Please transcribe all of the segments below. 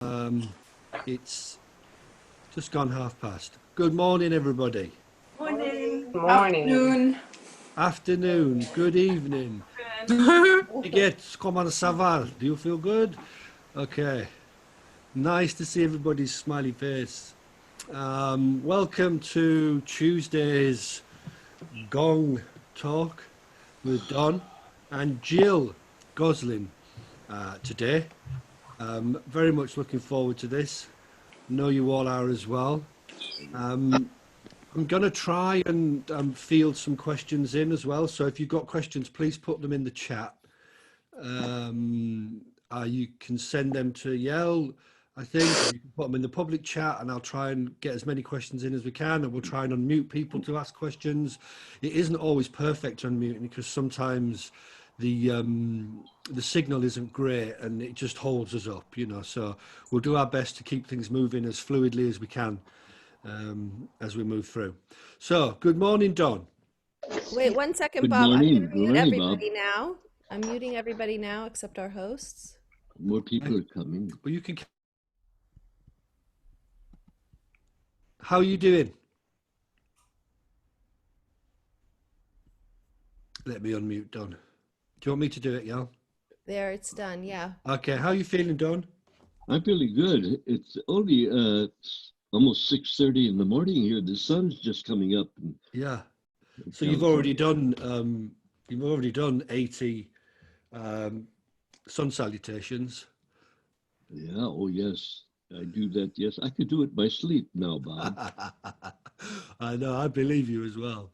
Um, it's just gone past. Good morning, everybody. Morning. Morning. Afternoon. Good evening. Comment ça va? Do you feel good? Okay. Nice to see everybody's smiley face. Welcome to Tuesday's Gong Talk with Don and Gill Gosling today. Very much looking forward to this. Know you all are as well. I'm going to try and field some questions in as well. So if you've got questions, please put them in the chat. You can send them to Yell, I think. You can put them in the public chat, and I'll try and get as many questions in as we can, and we'll try and unmute people to ask questions. It isn't always perfect unmuting because sometimes the signal isn't great and it just holds us up, you know. So we'll do our best to keep things moving as fluidly as we can as we move through. So, good morning, Don. Wait 1 second, Good Bob. morning. I'm going to Good mute morning, everybody Bob. now. I'm muting everybody now except our hosts. More people are coming. Well, you can. How are you doing? Let me unmute Don. Do you want me to do it, Yal? There, it's done. Yeah. Okay. How are you feeling, Don? I'm feeling good. It's only almost 6:30 in the morning here. The sun's just coming up. Yeah. So you've already done 80 sun salutations. Yeah. Oh yes, I do that. Yes, I could do it by sleep now, Bob. I know. I believe you as well.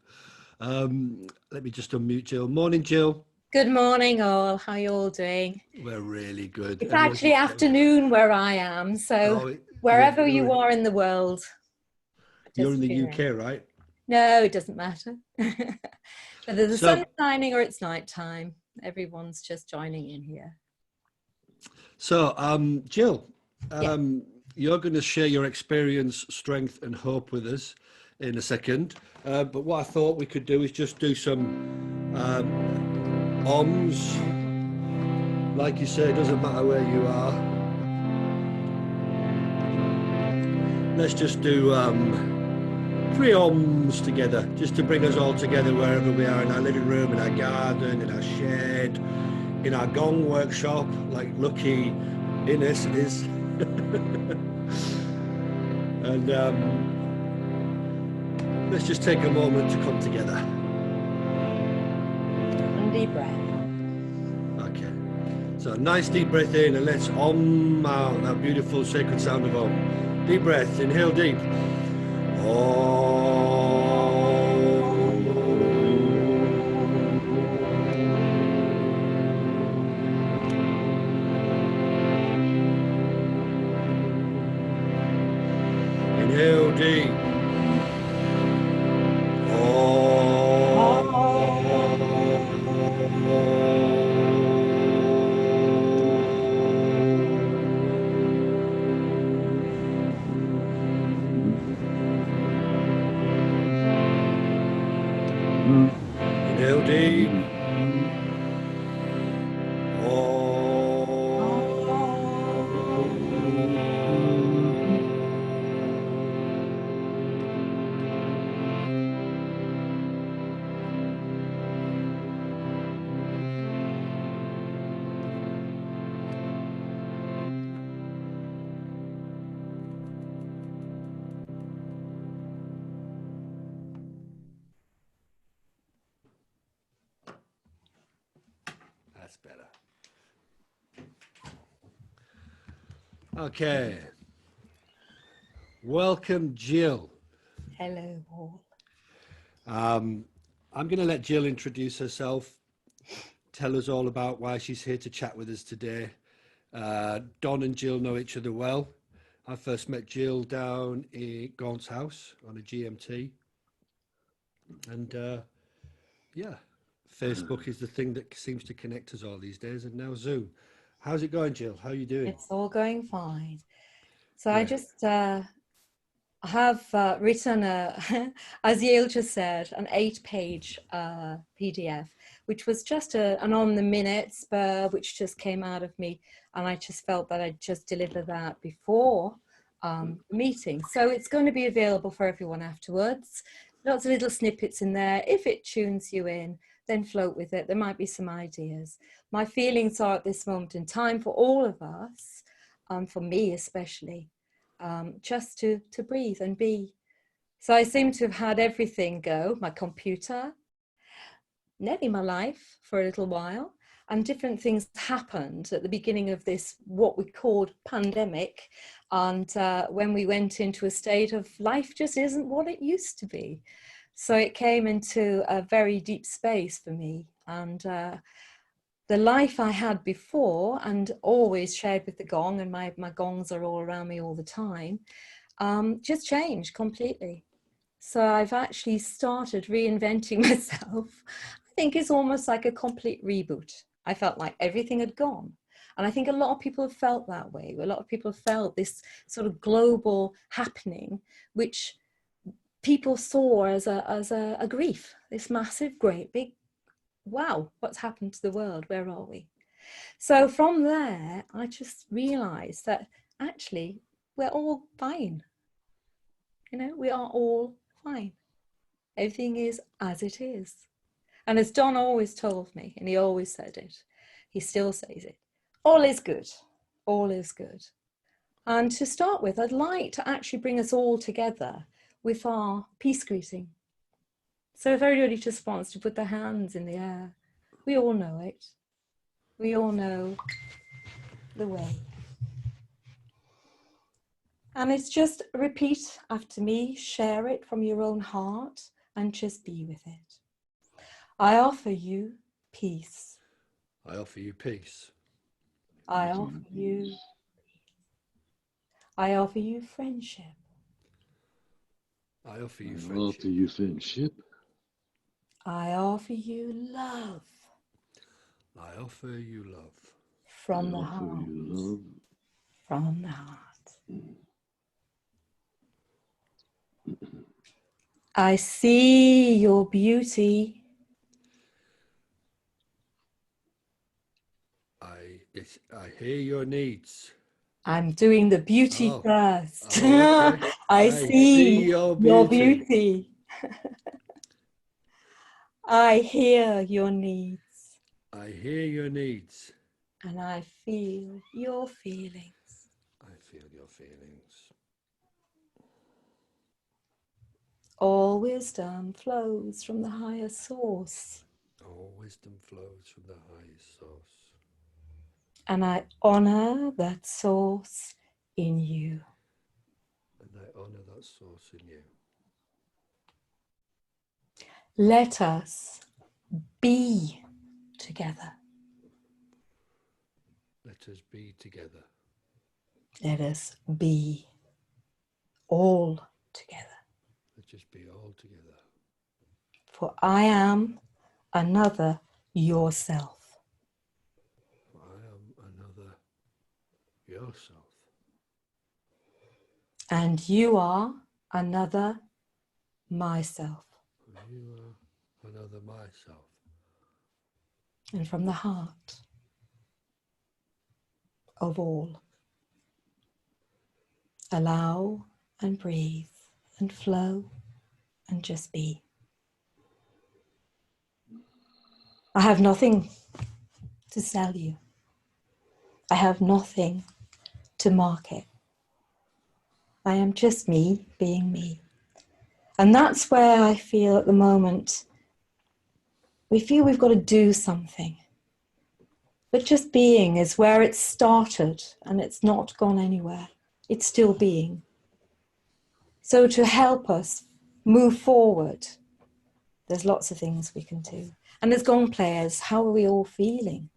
Let me just unmute Jill. Morning, Jill. Good morning, all. How are you all doing? We're really good. It's actually afternoon where I am, so wherever you are in the world. You're in the UK, right? No, it doesn't matter. Whether the sun's shining or it's nighttime, everyone's just joining in here. So, Jill, you're going to share your experience, strength, and hope with us in a second. But what I thought we could do is just do some OMS. Like you say, it doesn't matter where you are. Let's just do 3 OMS together, just to bring us all together wherever we are, in our living room, in our garden, in our shed, in our gong workshop, like Lucky Innes is. And let's just take a moment to come together. One deep breath. Okay. So nice deep breath in, and let's out that beautiful sacred sound of Om. Deep breath, inhale deep. Inhale deep. Inhale deep. That's better. Okay. Welcome, Jill. Hello, all. I'm going to let Jill introduce herself, tell us all about why she's here to chat with us today. Don and Jill know each other well. I first met Jill down in Gaunt's house on a GMT. And Facebook is the thing that seems to connect us all these days, and now Zoom. How's it going, Jill? How are you doing? It's all going fine. So I just have written, as Yale just said, an 8-page PDF which was just an on-the-minute spur, which just came out of me. And I just felt that I'd just deliver that before the meeting. So it's going to be available for everyone afterwards. Lots of little snippets in there. If it tunes you in, then float with it. There might be some ideas. My feelings are at this moment in time for all of us, for me especially, just to breathe and be. So I seem to have had everything go, my computer, nearly my life for a little while, and different things happened at the beginning of this, what we called pandemic, and when we went into a state of life just isn't what it used to be. So it came into a very deep space for me, and the life I had before and always shared with the gong, and my gongs are all around me all the time, just changed completely. So I've actually started reinventing myself. I think it's almost like a complete reboot. I felt like everything had gone. And I think a lot of people have felt that way. A lot of people have felt this sort of global happening, which people saw as a grief, this massive, great, big, wow, what's happened to the world? Where are we? So from there, I just realized that actually we're all fine. You know, we are all fine. Everything is as it is. And as Don always told me, and he always said it, he still says it, all is good. All is good. And to start with, I'd like to actually bring us all together with our peace greeting. So if everybody just wants to put their hands in the air, we all know it. We all know the way. And it's just repeat after me, share it from your own heart, and just be with it. I offer you peace. I offer you peace. I offer you peace. I offer you friendship. I offer you I friendship. offer you friendship. I offer you love. I offer you love. From I the offer heart. you love. From the heart. I see your beauty. I hear your needs. I'm doing the beauty first. Okay. I see your your beauty. beauty. I hear your needs. I hear your needs. And I feel your feelings. I feel your feelings. All wisdom flows from the higher source. All wisdom flows from the highest source. And I honor that source in you. And I honor that source in you. Let us be together. Let us be together. Let us be all together. Let us be all together. For I am another yourself. For I am another yourself. And you are another myself. For you are another myself. And from the heart of all, allow and breathe and flow and just be. I have nothing to sell you. I have nothing to market. I am just me being me. And that's where I feel at the moment, we feel we've got to do something. But just being is where it started and it's not gone anywhere. It's still being. So to help us move forward, there's lots of things we can do. And as gong players, how are we all feeling?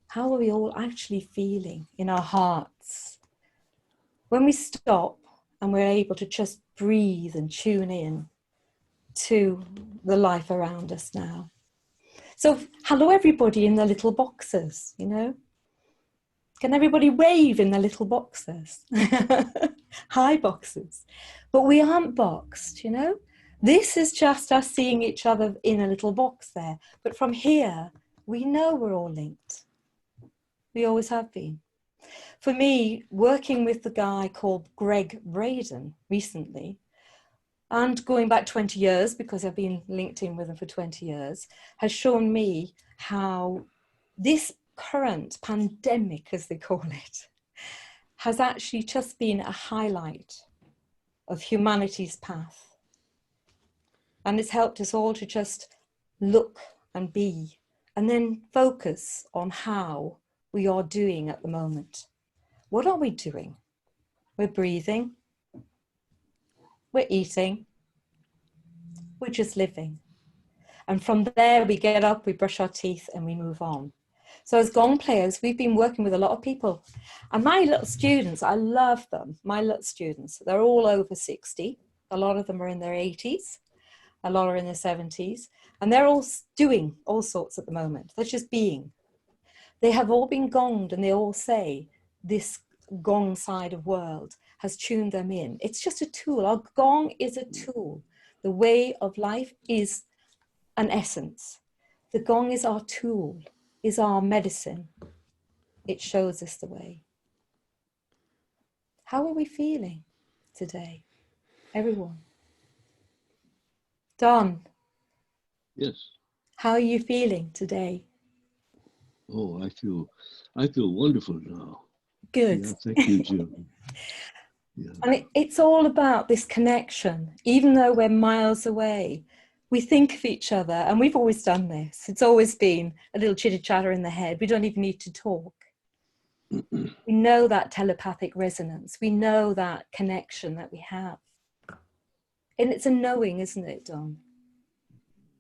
How are we all actually feeling in our hearts? When we stop and we're able to just breathe and tune in to the life around us now. So hello everybody in the little boxes, you know. Can everybody wave in the little boxes? Hi boxes. But we aren't boxed, you know. This is just us seeing each other in a little box there. But from here, we know we're all linked. We always have been. For me, working with the guy called Greg Braden recently, and going back 20 years, because I've been linked in with him for 20 years, has shown me how this current pandemic, as they call it, has actually just been a highlight of humanity's path. And it's helped us all to just look and be, and then focus on how we are doing at the moment. What are we doing? We're breathing, we're eating, we're just living. And from there, we get up, we brush our teeth, and we move on. So as gong players, we've been working with a lot of people. And my little students, I love them. My little students, they're all over 60. A lot of them are in their 80s. A lot are in their 70s. And they're all doing all sorts at the moment. They're just being. They have all been gonged, and they all say this gong side of world has tuned them in. It's just a tool. Our gong is a tool. The way of life is an essence. The gong is our tool, is our medicine. It shows us the way. How are we feeling today, everyone? Don. Yes. How are you feeling today? Oh, I feel wonderful now. Good. Yeah, thank you, Jim. Yeah. And it's all about this connection. Even though we're miles away, we think of each other, and we've always done this. It's always been a little chitter-chatter in the head. We don't even need to talk. We know that telepathic resonance. We know that connection that we have. And it's a knowing, isn't it, Don?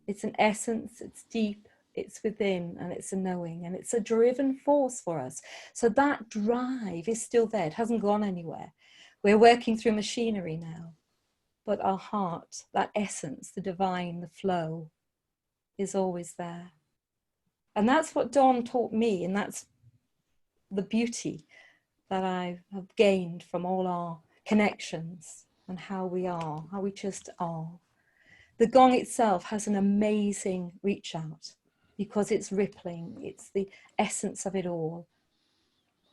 It's an essence, it's deep, it's within, and it's a knowing, and it's a driven force for us. So that drive is still there. It hasn't gone anywhere. We're working through machinery now, but our heart, that essence, the divine, the flow, is always there. And that's what Don taught me, and that's the beauty that I have gained from all our connections and how we are, how we just are. The gong itself has an amazing reach out because it's rippling, it's the essence of it all.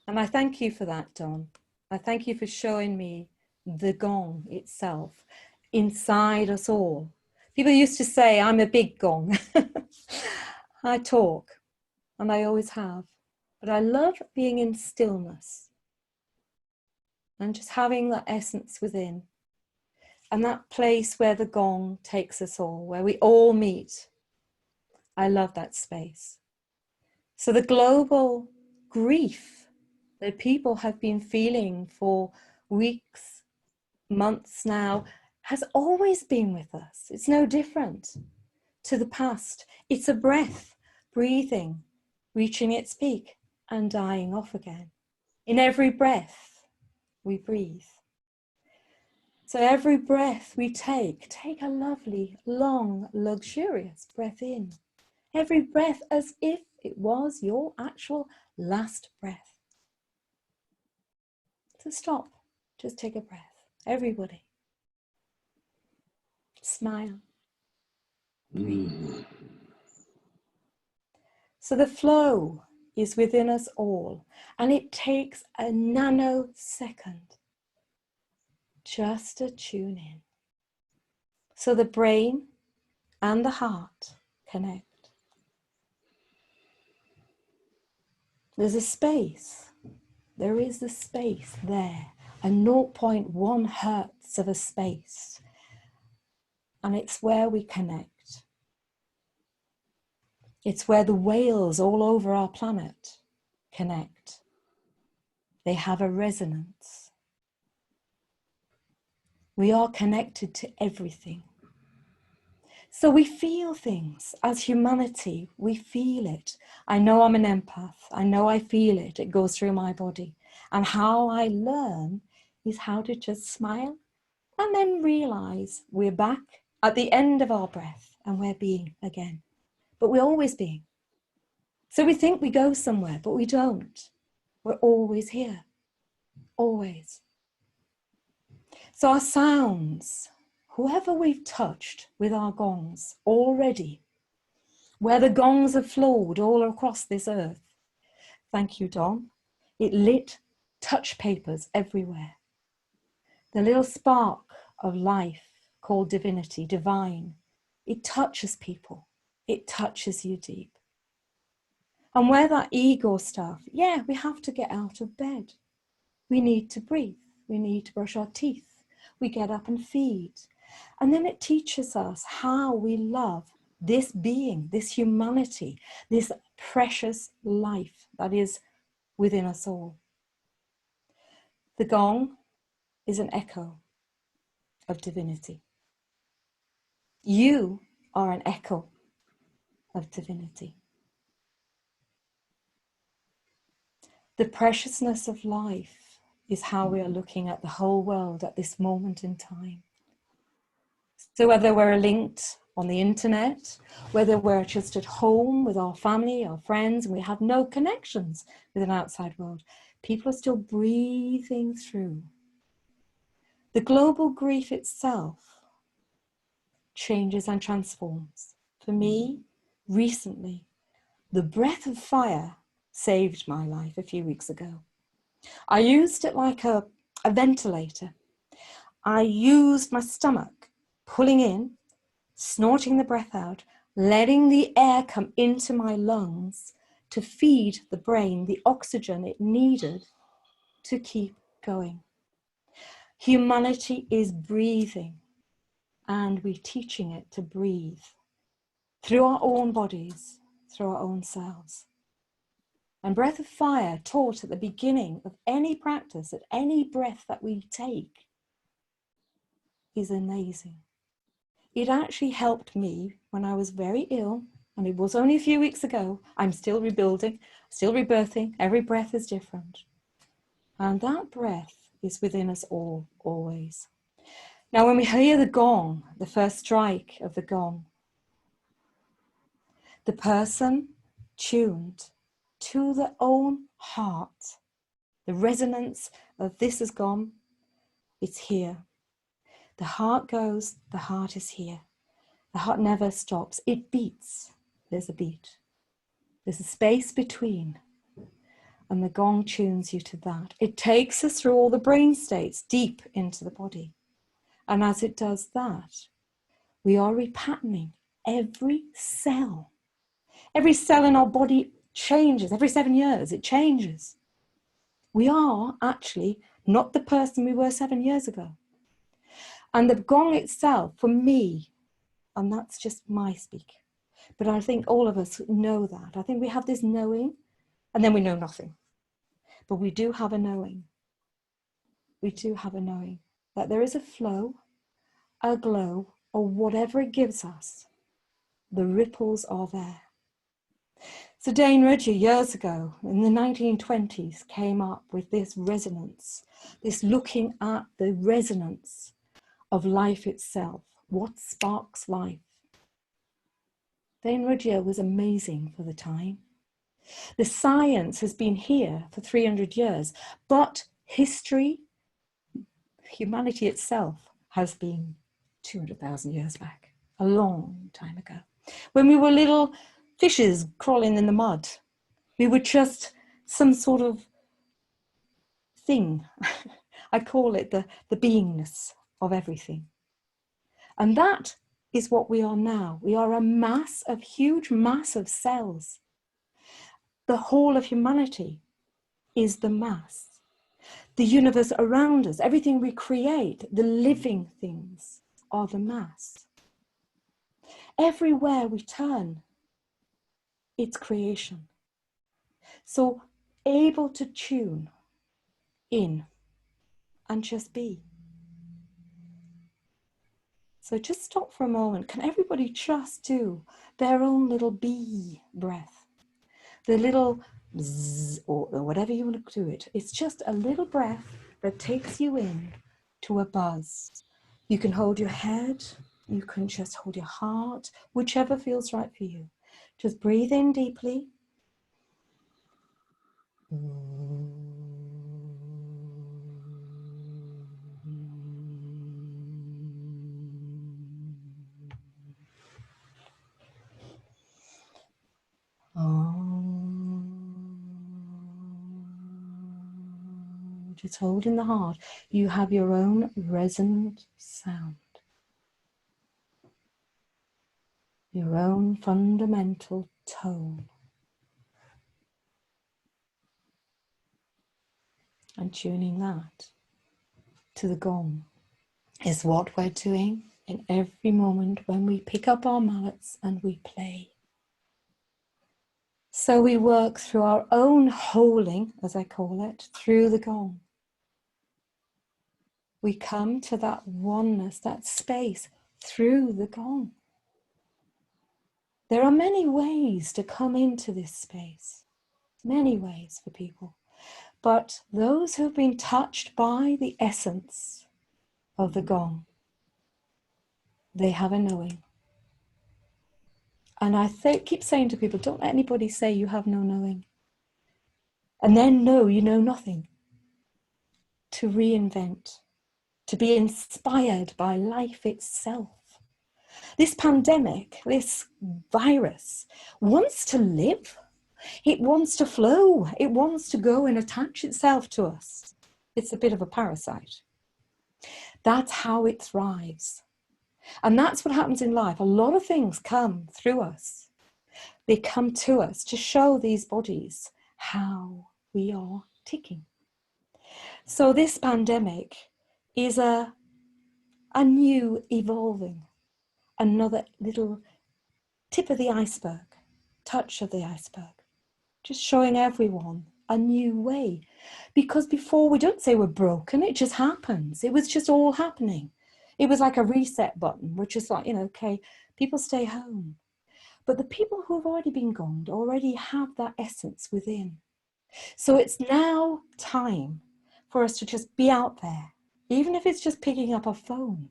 And I thank you for that, Don. I thank you for showing me the gong itself inside us all. People used to say, I'm a big gong. I talk, and I always have. But I love being in stillness and just having that essence within. And that place where the gong takes us all, where we all meet. I love that space. So the global grief that people have been feeling for weeks, months now, has always been with us. It's no different to the past. It's a breath, breathing, reaching its peak and dying off again. In every breath, we breathe. So every breath we take a lovely, long, luxurious breath in. Every breath as if it was your actual last breath. So stop, just take a breath. Everybody. Smile. Breathe. So the flow is within us all, and it takes a nanosecond just to tune in. So the brain and the heart connect. There's a space. There is a space there, a 0.1 hertz of a space. And it's where we connect. It's where the whales all over our planet connect. They have a resonance. We are connected to everything. So we feel things as humanity, we feel it. I know I'm an empath. I know I feel it. It goes through my body. And how I learn is how to just smile and then realize we're back at the end of our breath and we're being again. But we're always being. So we think we go somewhere, but we don't. We're always here. Always. So our sounds, whoever we've touched with our gongs already, where the gongs have flowed all across this earth. Thank you, Don. It lit touch papers everywhere. The little spark of life called divinity, divine, it touches people. It touches you deep. And where that ego stuff, yeah, we have to get out of bed. We need to breathe. We need to brush our teeth. We get up and feed. And then it teaches us how we love this being, this humanity, this precious life that is within us all. The gong is an echo of divinity. You are an echo of divinity. The preciousness of life is how we are looking at the whole world at this moment in time. So whether we're linked on the internet, whether we're just at home with our family, our friends, and we have no connections with an outside world, people are still breathing through. The global grief itself changes and transforms. For me, recently, the breath of fire saved my life a few weeks ago. I used it like a ventilator. I used my stomach, pulling in, snorting the breath out, letting the air come into my lungs to feed the brain the oxygen it needed to keep going. Humanity is breathing, and we're teaching it to breathe through our own bodies, through our own selves. And breath of fire, taught at the beginning of any practice, at any breath that we take, is amazing. It actually helped me when I was very ill, and it was only a few weeks ago. I'm still rebuilding, still rebirthing. Every breath is different. And that breath is within us all, always. Now, when we hear the gong, the first strike of the gong, the person tuned to their own heart, the resonance of this has gone, it's here. The heart goes, the heart is here. The heart never stops. It beats. There's a beat. There's a space between. And the gong tunes you to that. It takes us through all the brain states deep into the body. And as it does that, we are repatterning every cell. Every cell in our body changes. Every 7 years, it changes. We are actually not the person we were 7 years ago. And the gong itself, for me, and that's just my speak, but I think all of us know that. I think we have this knowing, and then we know nothing. But we do have a knowing. We do have a knowing that there is a flow, a glow, or whatever it gives us. The ripples are there. So Dane Rudger, years ago, in the 1920s, came up with this resonance, this looking at the resonance of life itself. What sparks life? Dane Rudger was amazing for the time. The science has been here for 300 years, but history, humanity itself, has been 200,000 years back, a long time ago. When we were little fishes crawling in the mud, we were just some sort of thing. I call it the beingness of everything. And that is what we are now. We are a mass of huge mass of cells. The whole of humanity is the mass. The universe around us, everything we create, the living things are the mass. Everywhere we turn, it's creation. So able to tune in and just be. So just stop for a moment. Can everybody just do their own little bee breath? The little zzz, or whatever you want to do it. It's just a little breath that takes you in to a buzz. You can hold your head. You can just hold your heart, whichever feels right for you. Just breathe in deeply. It's holding the heart. You have your own resonant sound. Your own fundamental tone. And tuning that to the gong is what we're doing in every moment when we pick up our mallets and we play. So we work through our own holding, as I call it, through the gong. We come to that oneness, that space, through the gong. There are many ways to come into this space, many ways for people. But those who have been touched by the essence of the gong, they have a knowing. And I keep saying to people, don't let anybody say you have no knowing. And then know you know nothing. To reinvent, to be inspired by life itself. This pandemic, this virus, wants to live. It wants to flow. It wants to go and attach itself to us. It's a bit of a parasite. That's how it thrives. And that's what happens in life. A lot of things come through us. They come to us to show these bodies how we are ticking. So this pandemic is a new evolving, another little tip of the iceberg, touch of the iceberg, just showing everyone a new way. Because before, we don't say we're broken, it just happens. It was just all happening. It was like a reset button, which is like, okay, people stay home. But the people who have already been gonged already have that essence within. So it's now time for us to just be out there, even if it's just picking up a phone,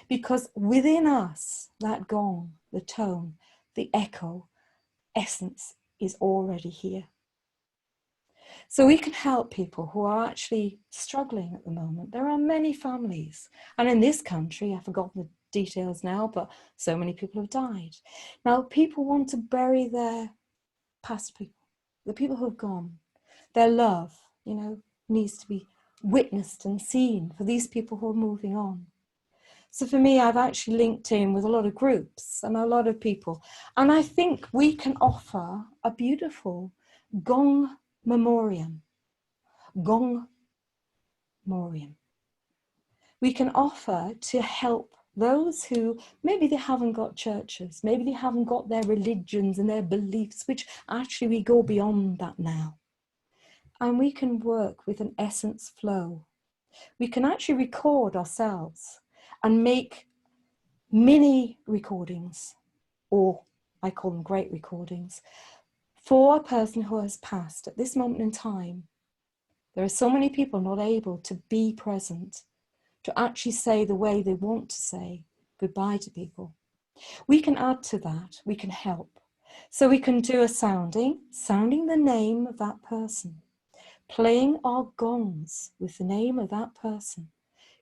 because within us, that gong, the tone, the echo, essence is already here. So we can help people who are actually struggling at the moment. There are many families, and in this country, I've forgotten the details now, but so many people have died. Now, people want to bury their past people, the people who have gone. Their love, needs to be witnessed and seen for these people who are moving on. So for me, I've actually linked in with a lot of groups and a lot of people. And I think we can offer a beautiful gong memoriam. Gong memoriam. We can offer to help those who maybe they haven't got churches, maybe they haven't got their religions and their beliefs, which actually we go beyond that now. And we can work with an essence flow. We can actually record ourselves and make mini recordings, or I call them great recordings, for a person who has passed at this moment in time. There are so many people not able to be present, to actually say the way they want to say goodbye to people. We can add to that, we can help. So we can do a sounding the name of that person, playing our gongs with the name of that person,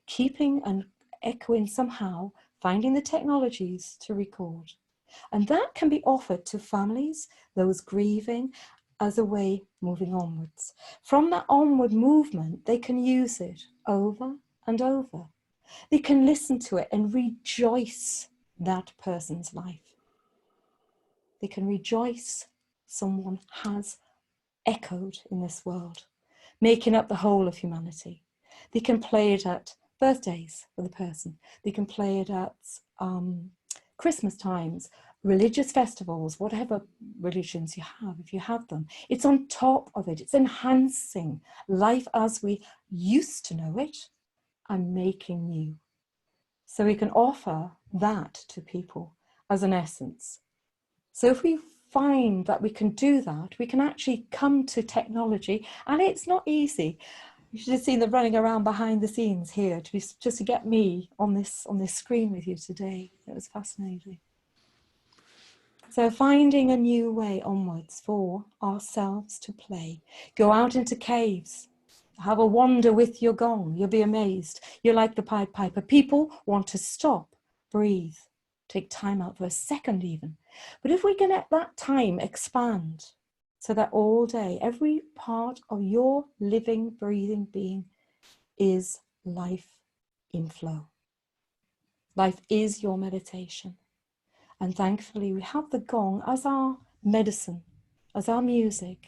keeping and echoing somehow, finding the technologies to record. And that can be offered to families, those grieving, as a way moving onwards. From that onward movement, they can use it over and over. They can listen to it and rejoice that person's life. They can rejoice someone has echoed in this world, making up the whole of humanity. They can play it at birthdays for the person. They can play it at Christmas times, religious festivals, whatever religions you have, if you have them. It's on top of it. It's enhancing life as we used to know it and making new. So we can offer that to people as an essence. So if we find that we can do that, we can actually come to technology, and it's not easy. You should have seen them running around behind the scenes here just to get me on this screen with you today. It was fascinating. So finding a new way onwards for ourselves to play. Go out into caves. Have a wander with your gong. You'll be amazed. You're like the Pied Piper. People want to stop, breathe, take time out for a second even. But if we can let that time expand so that all day, every part of your living, breathing being is life in flow. Life is your meditation. And thankfully, we have the gong as our medicine, as our music,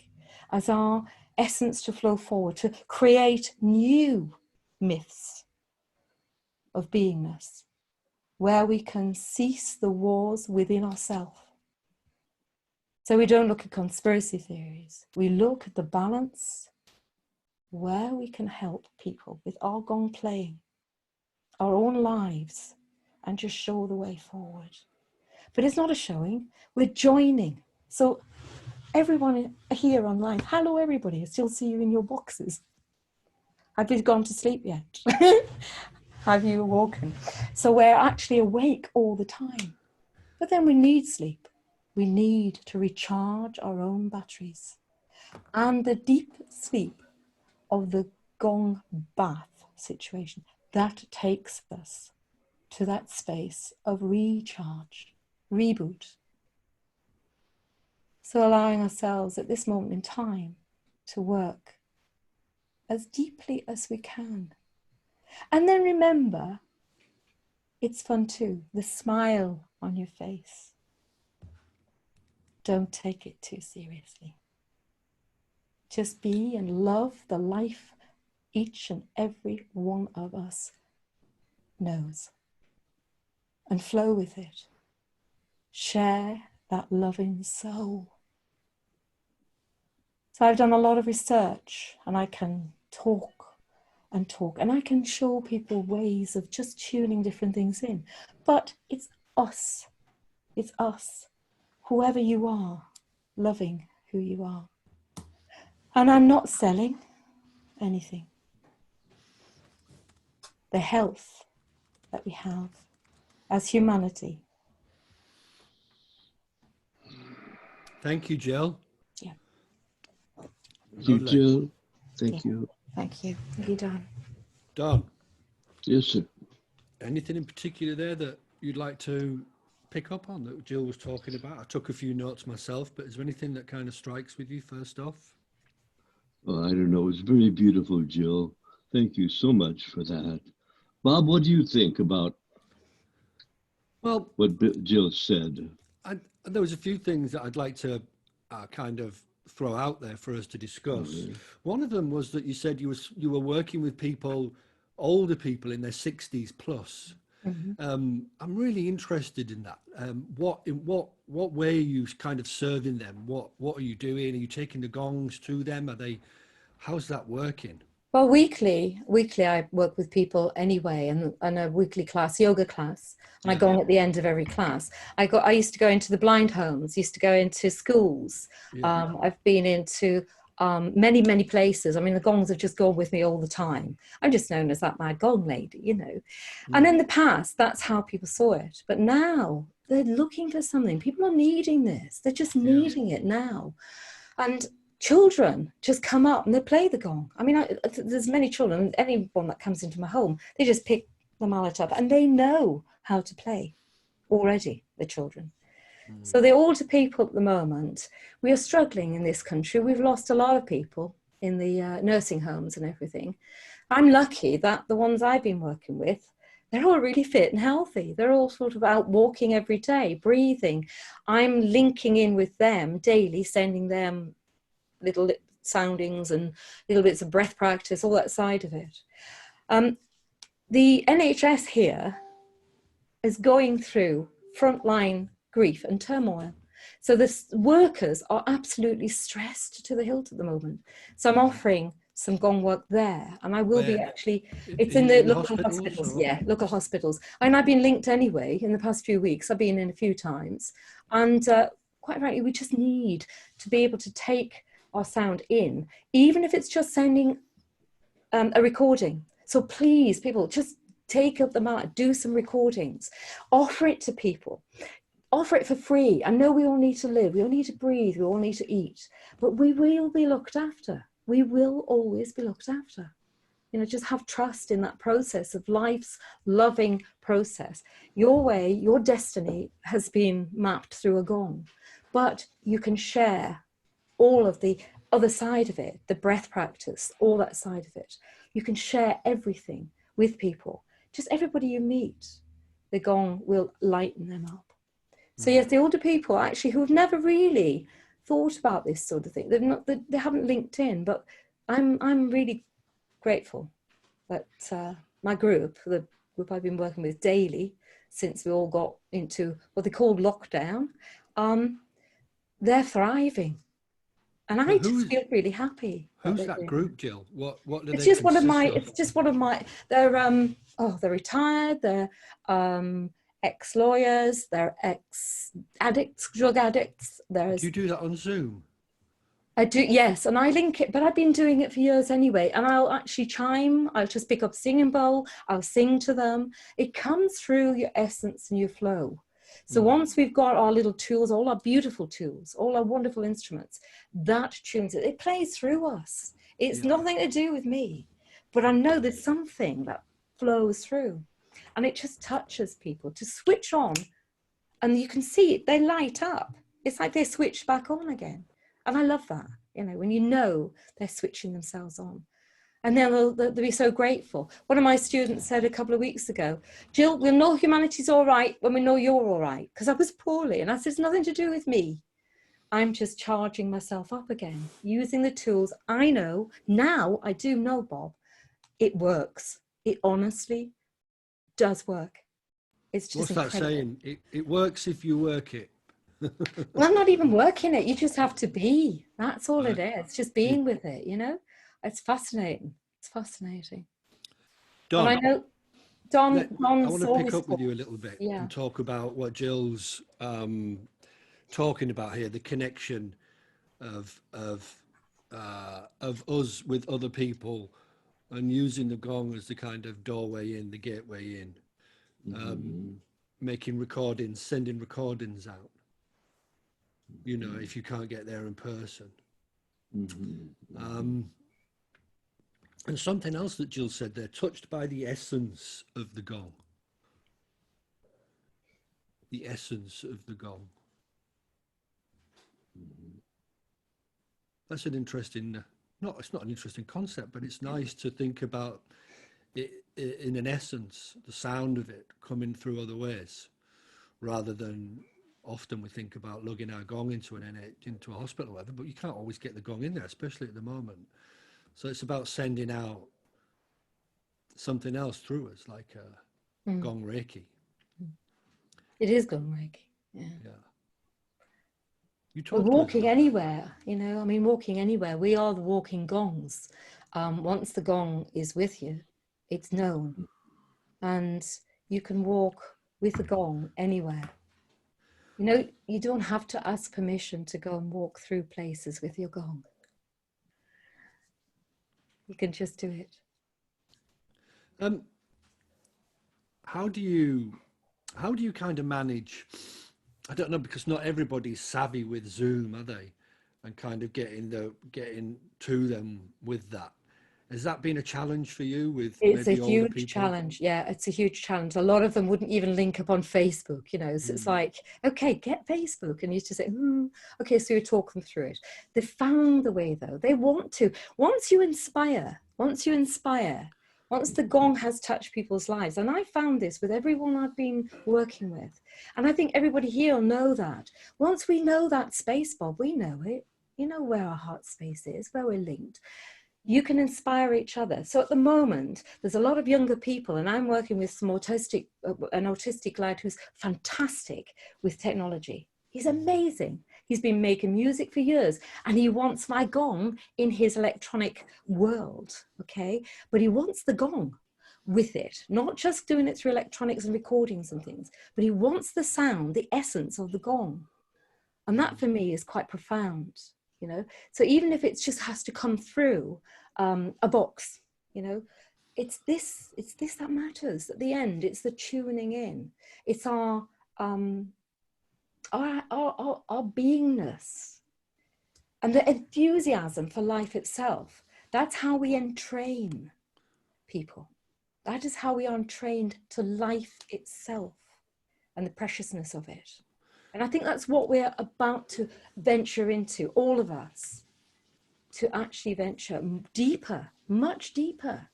as our essence to flow forward, to create new myths of beingness, where we can cease the wars within ourselves. So we don't look at conspiracy theories. We look at the balance where we can help people with our gong playing, our own lives, and just show the way forward. But it's not a showing, we're joining. So everyone here online, hello everybody, I still see you in your boxes. Have you gone to sleep yet? Have you awoken? So we're actually awake all the time. But then we need sleep. We need to recharge our own batteries. And the deep sleep of the gong bath situation, that takes us to that space of recharge, reboot. So allowing ourselves at this moment in time to work as deeply as we can. And then remember, it's fun too, the smile on your face. Don't take it too seriously. Just be and love the life each and every one of us knows. And flow with it. Share that loving soul. So I've done a lot of research, and I can talk, and I can show people ways of just tuning different things in. But it's us. It's us. Whoever you are, loving who you are. And I'm not selling anything. The health that we have as humanity. Thank you, Jill. Yeah. Thank you, Lovely. Jill. Thank you. Thank you. Thank you, Dan. Don, Yes, sir. anything in particular there that you'd like to pick up on that Jill was talking about? I took a few notes myself, but is there anything that kind of strikes with you first off? Well, I don't know. It's very beautiful, Jill. Thank you so much for that. Bob, what do you think about Well, what Jill said? there was a few things that I'd like to kind of throw out there for us to discuss. One of them was that you said you were working with people, older people in their 60s plus. Mm-hmm. I'm really interested in that. What way are you kind of serving them? What are you doing? Are you taking the gongs to them? How's that working? Well, weekly I work with people anyway, and a weekly class, yoga class, and I go on at the end of every class. I used to go into the blind homes, used to go into schools. Yeah. I've been into many places. I mean, the gongs have just gone with me all the time. I'm just known as that mad gong lady, you know. And in the past, that's how people saw it. But now they're looking for something. People are needing this. They're just needing it now. And children just come up and they play the gong. I mean, there's many children, anyone that comes into my home, they just pick the mallet up and they know how to play already, the children. So the older people at the moment, we are struggling in this country. We've lost a lot of people in the nursing homes and everything. I'm lucky that the ones I've been working with, they're all really fit and healthy. They're all sort of out walking every day, breathing. I'm linking in with them daily, sending them little soundings and little bits of breath practice, all that side of it. The NHS here is going through frontline grief and turmoil. So the workers are absolutely stressed to the hilt at the moment. So I'm offering some gong work there, and I will be actually, it's in the local hospitals. Yeah, local hospitals. And I've been linked anyway in the past few weeks. I've been in a few times, and quite frankly, we just need to be able to take our sound in, even if it's just sending a recording. So please, people, just take up the mallet, do some recordings, offer it to people, offer it for free. I know we all need to live, we all need to breathe, we all need to eat, but we will be looked after. We will always be looked after. You know, just have trust in that process of life's loving process. Your way, your destiny has been mapped through a gong, but you can share all of the other side of it, the breath practice, all that side of it. You can share everything with people. Just everybody you meet, the gong will lighten them up. So yes, the older people actually who have never really thought about this sort of thing, they haven't linked in, but I'm really grateful that my group, the group I've been working with daily since we all got into what they call lockdown, they're thriving. And I just feel really happy. Who's that group, Jill? What do It's they just one of consist my, of? it's just one of my, they're retired, they're ex-lawyers, they're ex-addicts, drug addicts. Do you do that on Zoom? I do, yes, and I link it, but I've been doing it for years anyway, and I'll actually chime, I'll just pick up singing bowl, I'll sing to them. It comes through your essence and your flow. So once we've got our little tools, all our beautiful tools, all our wonderful instruments, that tunes it. It plays through us. It's nothing to do with me, but I know there's something that flows through, and it just touches people to switch on, and you can see it, they light up. It's like they switch back on again. And I love that, you know, when you know they're switching themselves on. And then they'll be so grateful. One of my students said a couple of weeks ago, Jill, we'll know humanity's all right when we know you're all right. Because I was poorly. And I said, it's nothing to do with me. I'm just charging myself up again, using the tools I know. Now I do know, Bob, it works. It honestly does work. It's just What's that saying? It works if you work it. Well, I'm not even working it. You just have to be. That's all it is. Just being with it, you know? It's fascinating. It's fascinating. Don, and I know Don's I want to pick always up with you a little bit and talk about what Jill's talking about here, the connection of us with other people and using the gong as the kind of doorway in, the gateway in, making recordings, sending recordings out. You know, if you can't get there in person. And something else that Jill said there, touched by the essence of the gong. The essence of the gong. That's an interesting, it's not an interesting concept, but it's nice to think about it in an essence, the sound of it coming through other ways, rather than often we think about lugging our gong into into a hospital or whatever, but you can't always get the gong in there, especially at the moment. So it's about sending out something else through us, like a gong reiki. It is gong reiki. Yeah. We're walking anywhere, you know, I mean, walking anywhere. We are the walking gongs. Once the gong is with you, it's known. And you can walk with the gong anywhere. You know, you don't have to ask permission to go and walk through places with your gong. You can just do it. How do you kind of manage, I don't know, because not everybody's savvy with Zoom, are they? And kind of getting to them with that. Has that been a challenge for you with It's maybe a older huge people? challenge. Yeah, it's a huge challenge. A lot of them wouldn't even link up on Facebook, you know. So it's like, okay, get Facebook. And you just say, okay, so you talk them through it. They found the way though. They want to. Once you inspire, once the gong has touched people's lives, and I found this with everyone I've been working with, and I think everybody here will know that. Once we know that space, Bob, we know it. You know where our heart space is, where we're linked. You can inspire each other. So at the moment, there's a lot of younger people, and I'm working with an autistic lad who's fantastic with technology. He's amazing. He's been making music for years, and he wants my gong in his electronic world, okay? But he wants the gong with it, not just doing it through electronics and recordings and things, but he wants the sound, the essence of the gong. And that for me is quite profound. You know, so even if it just has to come through a box, you know, it's this that matters at the end. It's the tuning in. It's our beingness and the enthusiasm for life itself. That's how we entrain people. That is how we are entrained to life itself and the preciousness of it. And I think that's what we're about to venture into, all of us. to actually venture deeper, much deeper.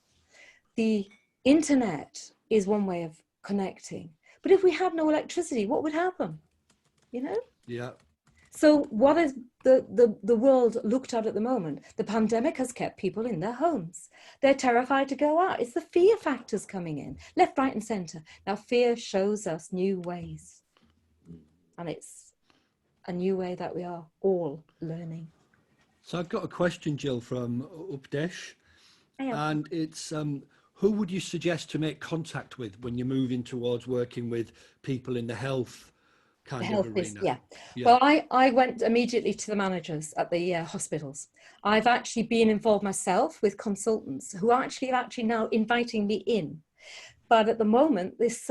The internet is one way of connecting, but if we had no electricity, what would happen? You know? Yeah. So what is the world looked at the moment? The pandemic has kept people in their homes. They're terrified to go out. It's the fear factors coming in, left, right, and center. Now, fear shows us new ways. And it's a new way that we are all learning. So I've got a question, Jill, from Updesh. Yeah. And it's, who would you suggest to make contact with when you're moving towards working with people in the health kind of arena? Yeah. Well, I went immediately to the managers at the hospitals. I've actually been involved myself with consultants who are actually now inviting me in. But at the moment, this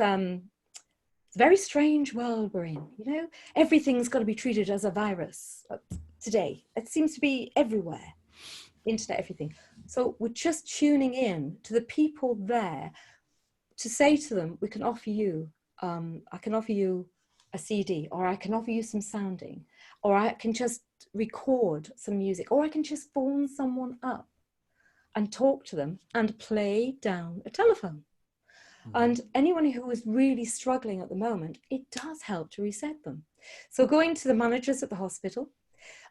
very strange world we're in, you know, everything's got to be treated as a virus today. It seems to be everywhere, internet, everything. So we're just tuning in to the people there to say to them, we can offer you, I can offer you a CD, or I can offer you some sounding, or I can just record some music, or I can just phone someone up and talk to them and play down a telephone. And anyone who is really struggling at the moment, it does help to reset them. So going to the managers at the hospital,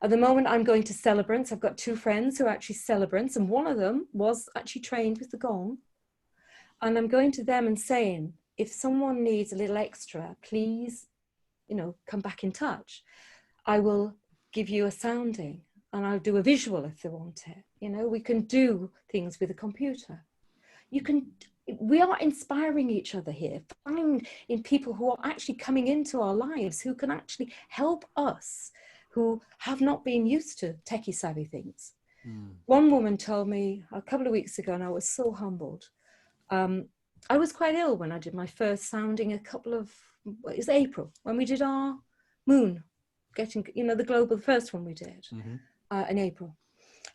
at the moment I'm going to celebrants. I've got two friends who are actually celebrants, and one of them was actually trained with the gong. And I'm going to them and saying, if someone needs a little extra, please, you know, come back in touch. I will give you a sounding, and I'll do a visual if they want it. You know, we can do things with a computer. We are inspiring each other here, find in people who are actually coming into our lives, who can actually help us, who have not been used to techie savvy things. One woman told me a couple of weeks ago, and I was so humbled. I was quite ill when I did my first sounding it was April, when we did our moon, getting, you know, the global, the first one we did in April.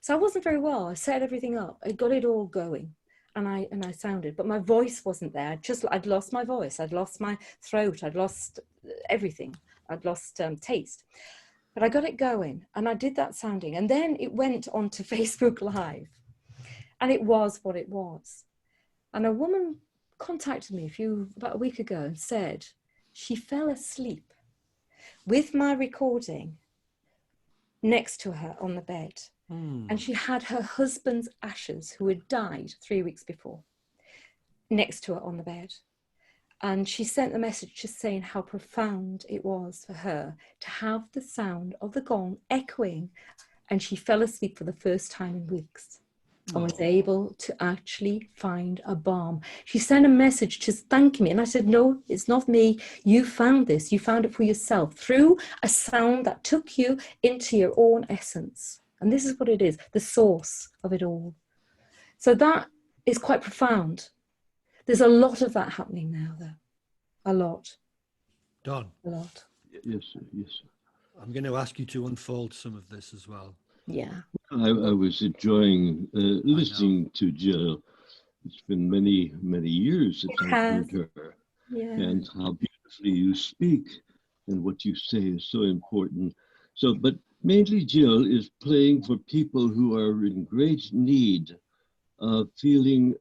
So I wasn't very well. I set everything up. I got it all going, and I sounded, but my voice wasn't there. I'd lost my voice. I'd lost my throat. I'd lost everything. I'd lost taste. But I got it going, and I did that sounding, and then it went onto Facebook Live, and it was what it was. And a woman contacted me about a week ago and said she fell asleep with my recording next to her on the bed. And she had her husband's ashes, who had died 3 weeks before, next to her on the bed. And she sent a message just saying how profound it was for her to have the sound of the gong echoing. And she fell asleep for the first time in weeks. And was able to actually find a balm. She sent a message just thanking me. And I said, no, it's not me. You found this. You found it for yourself through a sound that took you into your own essence. And this is what it is, the source of it all. So that is quite profound. There's a lot of that happening now, though. A lot. Don. A lot. Yes, sir. Yes, sir. I'm going to ask you to unfold some of this as well. Yeah. I was enjoying listening to Jill. It's been many, many years since I've heard her. Yeah. And how beautifully you speak, and what you say is so important. So, but mainly Jill is playing for people who are in great need of feeling,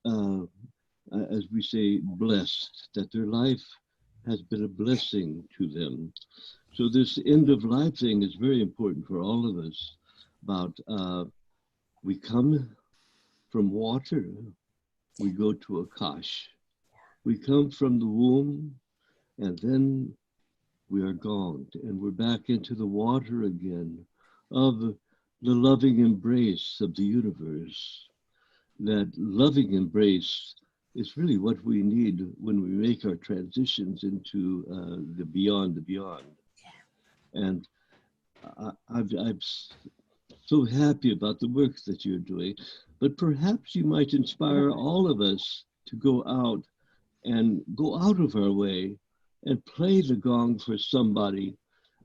as we say, blessed, that their life has been a blessing to them. So this end of life thing is very important for all of us. About we come from water, we go to Akash. We come from the womb, and then we are gone, and we're back into the water again of the loving embrace of the universe. That loving embrace is really what we need when we make our transitions into the beyond. And I'm so happy about the work that you're doing, but perhaps you might inspire all of us to go out of our way and play the gong for somebody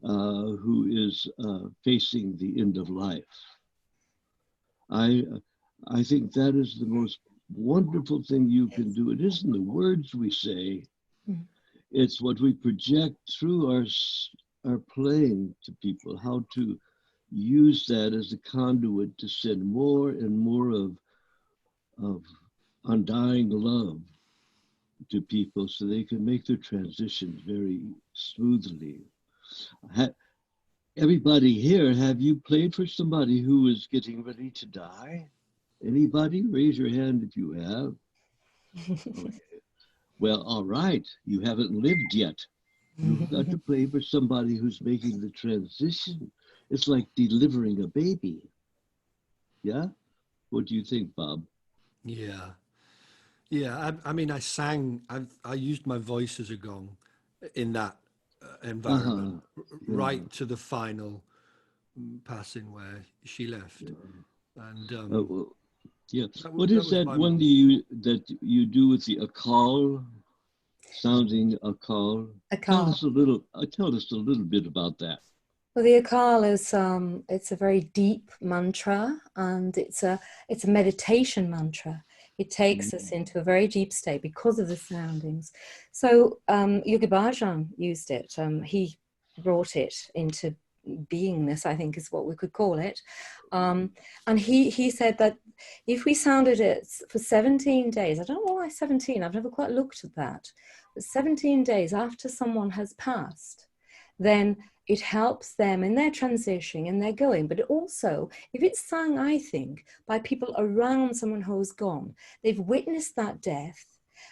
who is facing the end of life. I think that is the most wonderful thing you can do. It isn't the words we say, it's what we project through our playing to people, how to use that as a conduit to send more and more of undying love to people so they can make their transitions very smoothly. Everybody here, have you played for somebody who is getting ready to die? Anybody? Raise your hand if you have. Okay. Well, all right. You haven't lived yet. You've got to play for somebody who's making the transition. It's like delivering a baby. Yeah? What do you think, Bob? Yeah. Yeah. I mean, I used my voice as a gong in that environment, Yeah. right to the final passing where she left. And Well, yeah. that, What that is was that my one that you do with the akal, sounding akal? Akal. Tell us a little bit about that. Well, the Akal is it's a very deep mantra, and it's a meditation mantra. It takes us into a very deep state because of the soundings. So Yogi Bhajan used it. He brought it into beingness, I think is what we could call it. And he said that if we sounded it for 17 days, I don't know why 17, I've never quite looked at that, but 17 days after someone has passed, then it helps them in their transition and their going. But it also, if it's sung, I think, by people around someone who's gone, they've witnessed that death,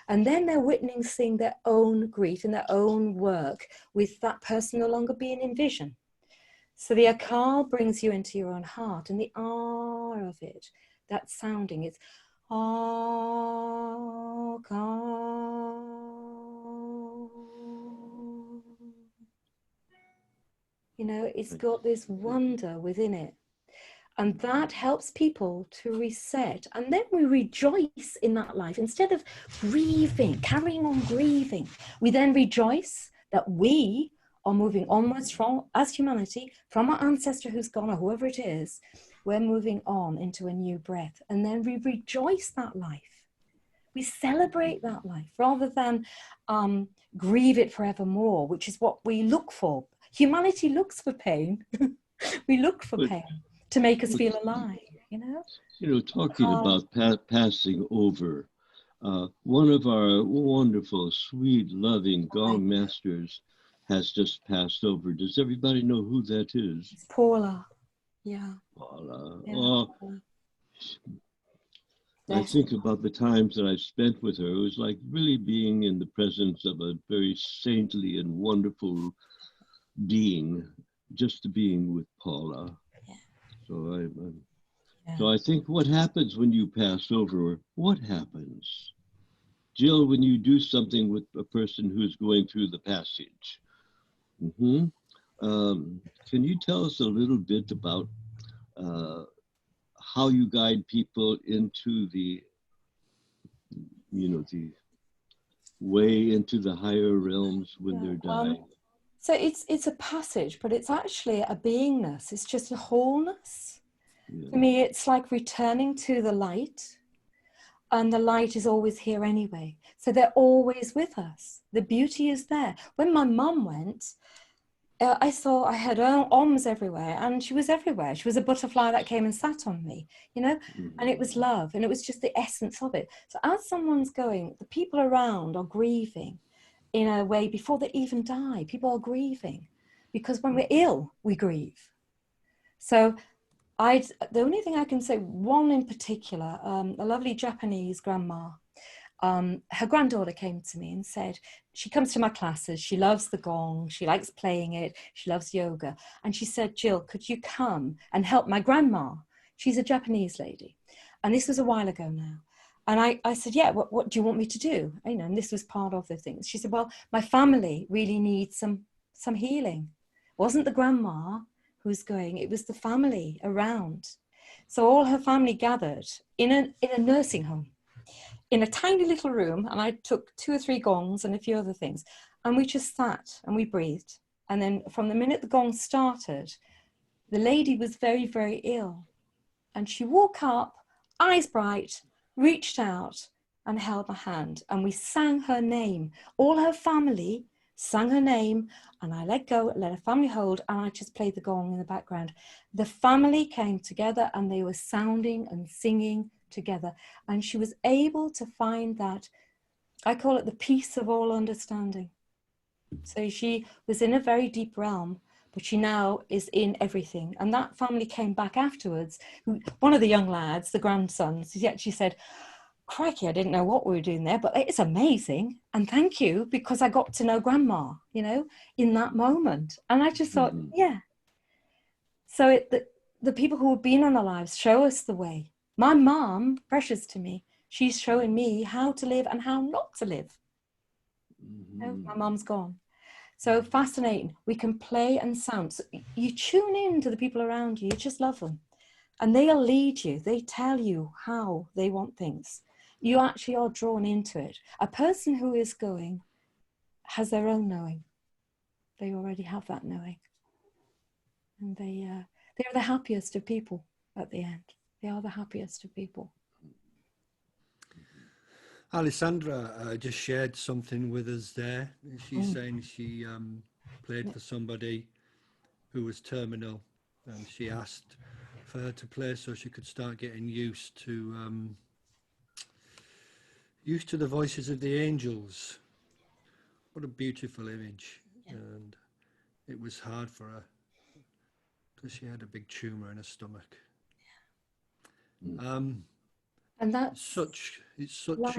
and then they're witnessing their own grief and their own work with that person no longer being in vision. So the akal brings you into your own heart, and the R of it, that sounding, it's akal. You know, it's got this wonder within it. And that helps people to reset. And then we rejoice in that life. Instead of grieving, carrying on grieving, we then rejoice that we are moving onwards from, as humanity, from our ancestor who's gone or whoever it is, we're moving on into a new breath. And then we rejoice that life. We celebrate that life rather than grieve it forevermore, which is what we look for. Humanity looks for pain. We look for pain to make us feel alive, you know? You know, talking about passing over, one of our wonderful, sweet, loving Gong Masters has just passed over. Does everybody know who that is? It's Paula. Yeah. Paula. Yeah. Oh, I think about the times that I've spent with her. It was like really being in the presence of a very saintly and wonderful being, just being with Paula. Yeah. So I think what happens when you pass over, what happens? Jill, when you do something with a person who's going through the passage, can you tell us a little bit about how you guide people into the way into the higher realms when they're dying? So it's a passage, but it's actually a beingness. It's just a wholeness. Yeah. For me, it's like returning to the light, and the light is always here anyway. So they're always with us. The beauty is there. When my mum went, I saw I had arms everywhere, and she was everywhere. She was a butterfly that came and sat on me, you know, and it was love, and it was just the essence of it. So as someone's going, the people around are grieving in a way before they even die. People are grieving because when we're ill, we grieve. So the only thing I can say, one in particular, a lovely Japanese grandma, her granddaughter came to me and said, she comes to my classes, she loves the gong, she likes playing it, she loves yoga. And she said, Jill, could you come and help my grandma? She's a Japanese lady. And this was a while ago now. And I said, yeah, what do you want me to do? You know, and this was part of the things. She said, well, my family really needs some healing. It wasn't the grandma who's going, it was the family around. So all her family gathered in a nursing home, in a tiny little room, and I took 2 or 3 gongs and a few other things, and we just sat and we breathed. And then from the minute the gong started, the lady was very, very ill. And she woke up, eyes bright, reached out and held my hand, and we sang her name. All her family sang her name, and I let go, let her family hold, and I just played the gong in the background. The family came together and they were sounding and singing together. And she was able to find that, I call it the peace of all understanding. So she was in a very deep realm, but she now is in everything. And that family came back afterwards. One of the young lads, the grandsons, he actually said, crikey, I didn't know what we were doing there, but it's amazing. And thank you, because I got to know grandma, you know, in that moment. And I just thought, yeah. So the people who have been in our lives show us the way. My mom, precious to me, she's showing me how to live and how not to live. No, my mom's gone. So fascinating. We can play and sound. So you tune in to the people around you. You just love them. And they'll lead you. They tell you how they want things. You actually are drawn into it. A person who is going has their own knowing. They already have that knowing. And they're the happiest of people at the end. They are the happiest of people. Alessandra just shared something with us there. She's saying she played for somebody who was terminal, and she asked for her to play so she could start getting used to the voices of the angels. What a beautiful image. Yeah. And it was hard for her because she had a big tumor in her stomach. Yeah. And that's it's such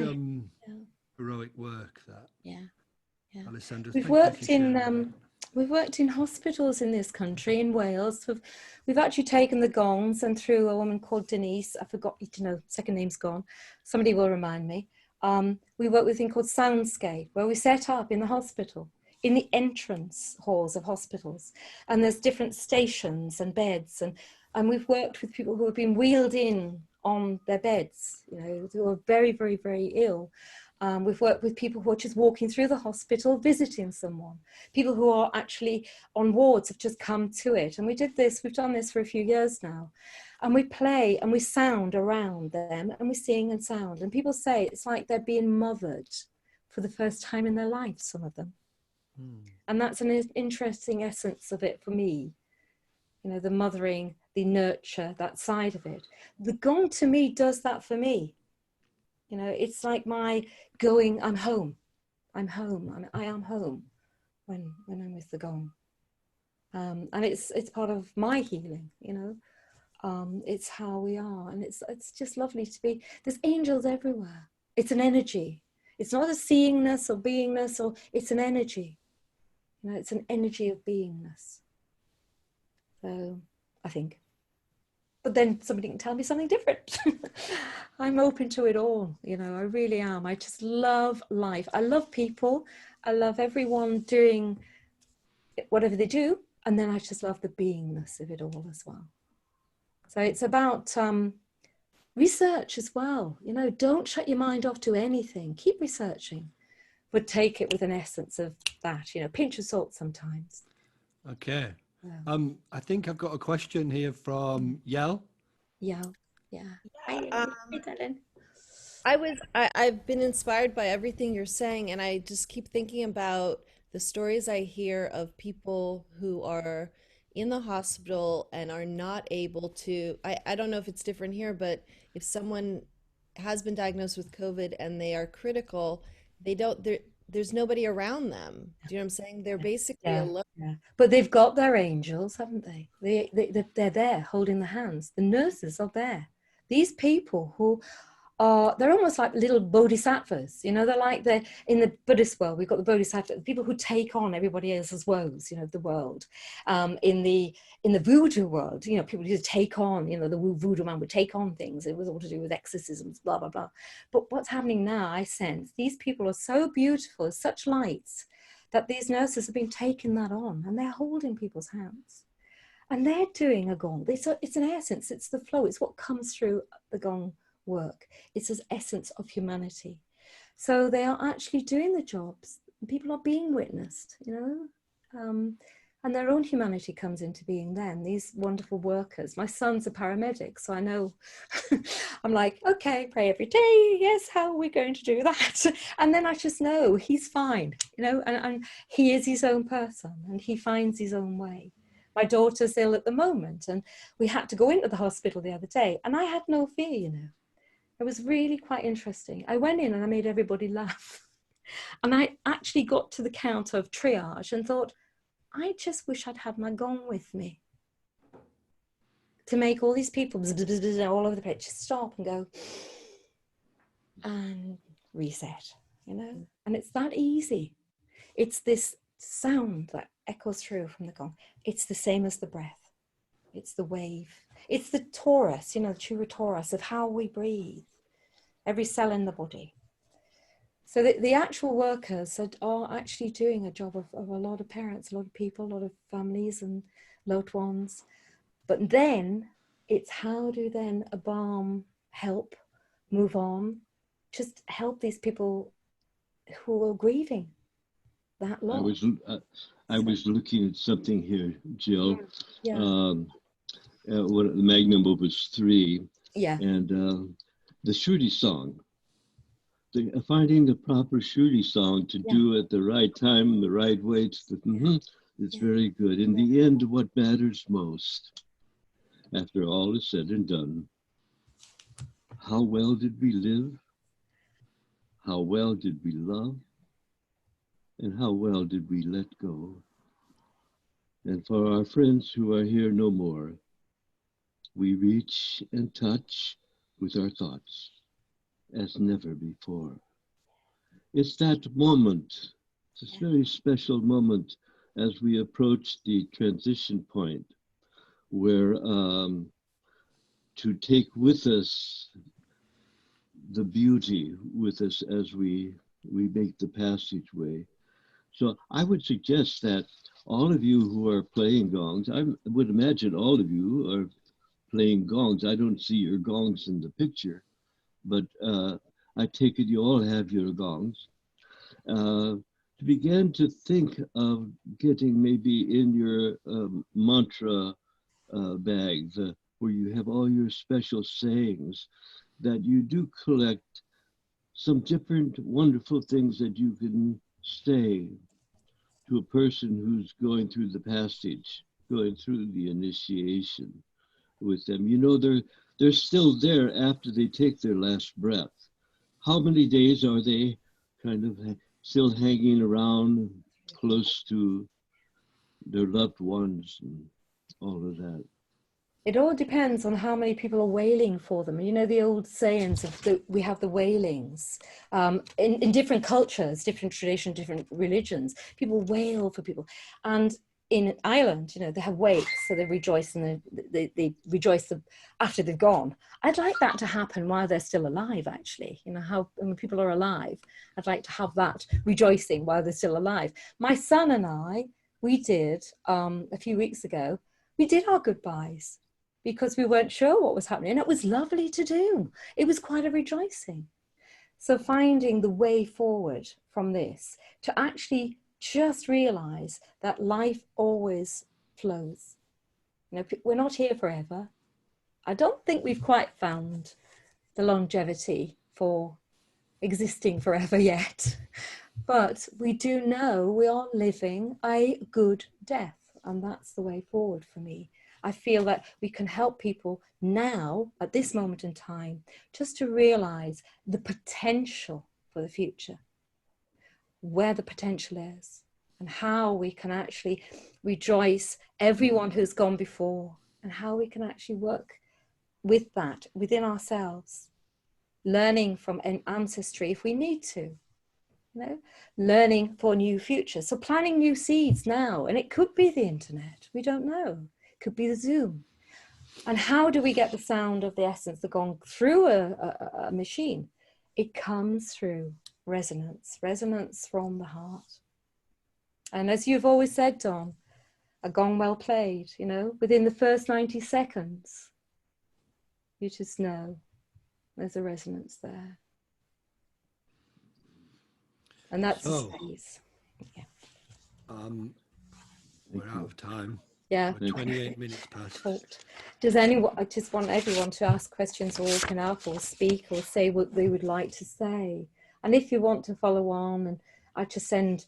heroic work that. Yeah. Alessandra, we've worked in hospitals in this country, in Wales. We've actually taken the gongs, and through a woman called Denise, I forgot, you know, second name's gone, somebody will remind me. We work with a thing called Soundscape, where we set up in the hospital, in the entrance halls of hospitals, and there's different stations and beds, and we've worked with people who have been wheeled in on their beds, you know, who are very, very, very ill. We've worked with people who are just walking through the hospital, visiting someone. People who are actually on wards have just come to it. And we've done this for a few years now. And we play and we sound around them, and we sing and sound. And people say it's like they're being mothered for the first time in their life, some of them. And that's an interesting essence of it for me. You know, the mothering, the nurture, that side of it. The gong to me does that for me. You know, it's like my going, I'm home. I'm home. I am home when I'm with the gong. And it's part of my healing, you know. It's how we are. And it's just lovely to be. There's angels everywhere. It's an energy. It's not a seeingness or beingness, or it's an energy. You know, it's an energy of beingness. So I think. But then somebody can tell me something different. I'm open to it all, you know, I really am. I just love life. I love people. I love everyone doing whatever they do. And then I just love the beingness of it all as well. So it's about research as well. You know, don't shut your mind off to anything. Keep researching, but take it with an essence of that, you know, pinch of salt sometimes. Okay. I think I've got a question here from Yel. Yeah. Hi, darling. I've been inspired by everything you're saying, and I just keep thinking about the stories I hear of people who are in the hospital and are not able to, I don't know if it's different here, but if someone has been diagnosed with COVID and they are critical, there's nobody around them. Do you know what I'm saying? They're basically alone. Yeah. But they've got their angels, haven't they? They're there holding the hands. The nurses are there. These people who they're almost like little bodhisattvas, you know, they're in the Buddhist world, we've got the bodhisattva, the people who take on everybody else's woes, you know, the world. In the voodoo world, you know, people who take on, you know, the voodoo man would take on things. It was all to do with exorcisms, blah, blah, blah. But what's happening now, I sense, these people are so beautiful, such lights, that these nurses have been taking that on, and they're holding people's hands. And they're doing a gong. It's an essence, it's the flow, it's what comes through the gong work. It's an essence of humanity. So they are actually doing the jobs. People are being witnessed, you know. And their own humanity comes into being then, these wonderful workers. My son's a paramedic, so I know, I'm like, okay, pray every day. Yes, how are we going to do that? And then I just know he's fine, you know, and he is his own person and he finds his own way. My daughter's ill at the moment and we had to go into the hospital the other day and I had no fear, you know. It was really quite interesting. I went in and I made everybody laugh. And I actually got to the count of triage and thought, I just wish I'd had my gong with me to make all these people all over the place just stop and go and reset, you know? And it's that easy. It's this sound that echoes through from the gong. It's the same as the breath. It's the wave. It's the torus, you know, the Chura torus of how we breathe, every cell in the body. So the actual workers are actually doing a job of a lot of parents, a lot of people, a lot of families and loved ones. But then it's how do then a balm help move on, just help these people who are grieving that loss. I was looking at something here, Jill. Yeah. What the Magnum Opus 3. Yeah. And the Shruti song. Finding the proper Shruti song to do at the right time and the right way. It's very good. In the end, what matters most, after all is said and done, how well did we live? How well did we love? And how well did we let go? And for our friends who are here no more, we reach and touch with our thoughts as never before. It's that moment, this very special moment as we approach the transition point where to take with us the beauty with us as we make the passageway. So I would suggest that all of you who are playing gongs, I would imagine all of you are playing gongs. I don't see your gongs in the picture, but I take it you all have your gongs. To begin to think of getting maybe in your mantra bag, where you have all your special sayings, that you do collect some different wonderful things that you can say to a person who's going through the passage, going through the initiation with them. You know, they're still there after they take their last breath. How many days are they kind of still hanging around close to their loved ones and all of that? It all depends on how many people are wailing for them. You know, the old sayings of we have the wailings. In different cultures, different traditions, different religions, people wail for people. And in Ireland, you know, they have wakes, so they rejoice and they rejoice after they've gone. I'd like that to happen while they're still alive, actually. You know, how when people are alive, I'd like to have that rejoicing while they're still alive. My son and I, we did, a few weeks ago, we did our goodbyes because we weren't sure what was happening. And it was lovely to do. It was quite a rejoicing. So finding the way forward from this to actually just realize that life always flows. You know, we're not here forever. I don't think we've quite found the longevity for existing forever yet, but we do know we are living a good death, and that's the way forward for me. I feel that we can help people now at this moment in time just to realize the potential for the future, where the potential is, and how we can actually rejoice everyone who's gone before, and how we can actually work with that within ourselves, learning from an ancestry if we need to, you know, learning for new futures. So planting new seeds now, and it could be the internet, we don't know, it could be the Zoom. And how do we get the sound of the essence, the gong, through a machine? It comes through resonance from the heart. And as you've always said, Don, a gong well played, you know, within the first 90 seconds, you just know there's a resonance there. And that's the space. Yeah. we're out of time. Yeah. We're 28 minutes past. Fault. Does anyone, I just want everyone to ask questions or open up or speak or say what they would like to say. And if you want to follow on, and I just send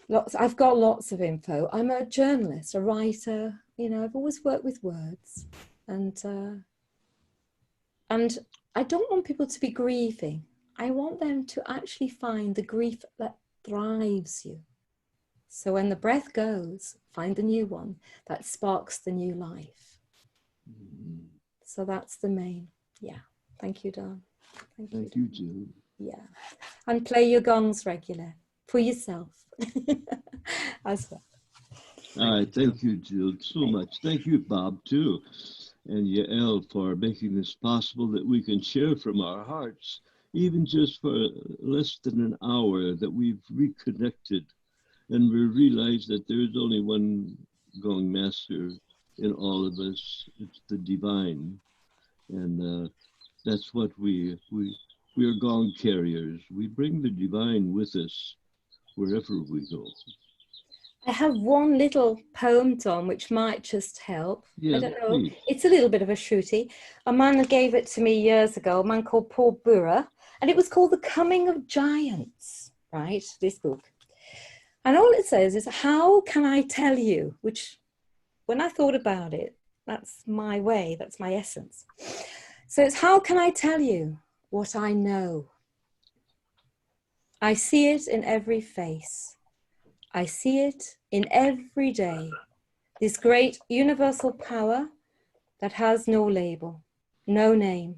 lots, I've got lots of info. I'm a journalist, a writer, you know, I've always worked with words. And I don't want people to be grieving. I want them to actually find the grief that thrives you. So when the breath goes, find the new one that sparks the new life. So that's the main. Yeah. Thank you, Don. Thank you, Jill. Yeah. And play your gongs regular for yourself as well. All right. Thank you, Jill, so much. Thank you, Bob, too. And Yael for making this possible that we can share from our hearts, even just for less than an hour, that we've reconnected and we realize that there is only one Gong Master in all of us. It's the divine. And that's what we are Gong carriers. We bring the divine with us wherever we go. I have one little poem, Tom, which might just help. Yeah, I don't know. please. It's a little bit of a shooty. A man gave it to me years ago, a man called Paul Burra, and it was called The Coming of Giants, right? This book. And all it says is, how can I tell you? Which, when I thought about it, that's my way, that's my essence. So it's, how can I tell you what I know? I see it in every face. I see it in every day. This great universal power that has no label, no name.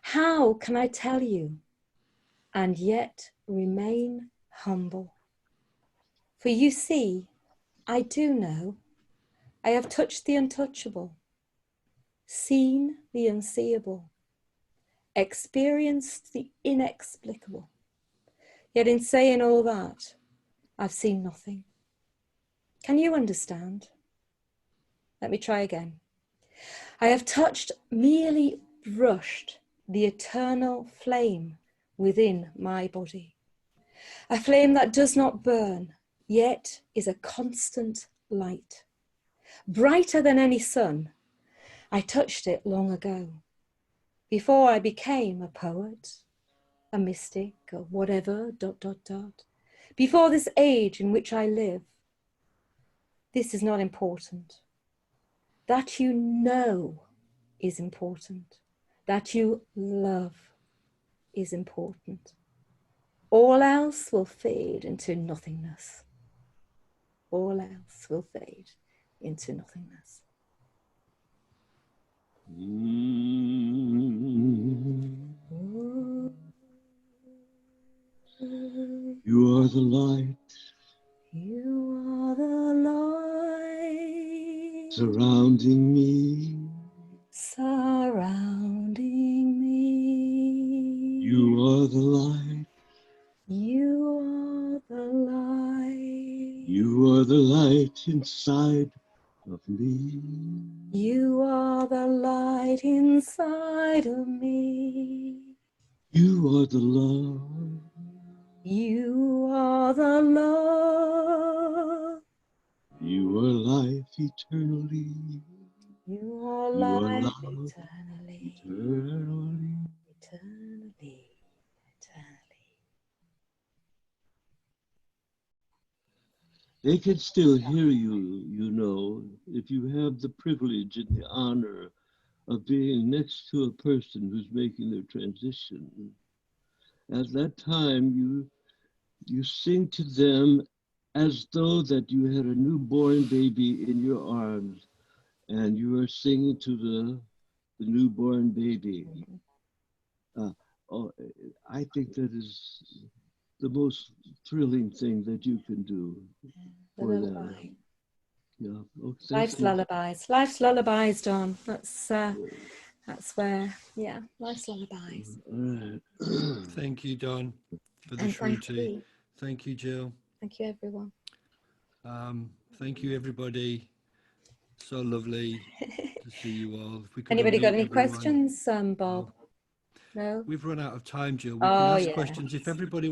How can I tell you and yet remain humble? For you see, I do know. I have touched the untouchable, seen the unseeable, experienced the inexplicable. Yet in saying all that, I've seen nothing. Can you understand? Let me try again. I have touched, merely brushed the eternal flame within my body. A flame that does not burn, yet is a constant light. Brighter than any sun. I touched it long ago, before I became a poet, a mystic, or whatever, ... Before this age in which I live. This is not important. That you know is important. That you love is important. All else will fade into nothingness. All else will fade into nothingness. You are the light. You are the light. Surrounding me. Surrounding me. You are the light. You are the light. You are the light inside of me. You are the light inside of me. You are the love. You are the love. You are life eternally. You are You are life love eternally. eternally. Eternally. Eternally. They can still hear you, you know, if you have the privilege and the honor of being next to a person who's making their transition. At that time, you sing to them as though that you had a newborn baby in your arms, and you are singing to the newborn baby. I think that is the most thrilling thing that you can do for them. Yeah. Oh, Life's lullabies. Life's lullabies, Don. That's where, yeah, life's lullabies. Thank you, Don, for the And thank shruti. you. Thank you, Jill. Thank you, everyone. Thank you, everybody. So lovely to see you all. If we could Anybody got unmute any everyone. questions, Bob? No? We've run out of time, Jill. We can Oh, ask yeah. questions if everybody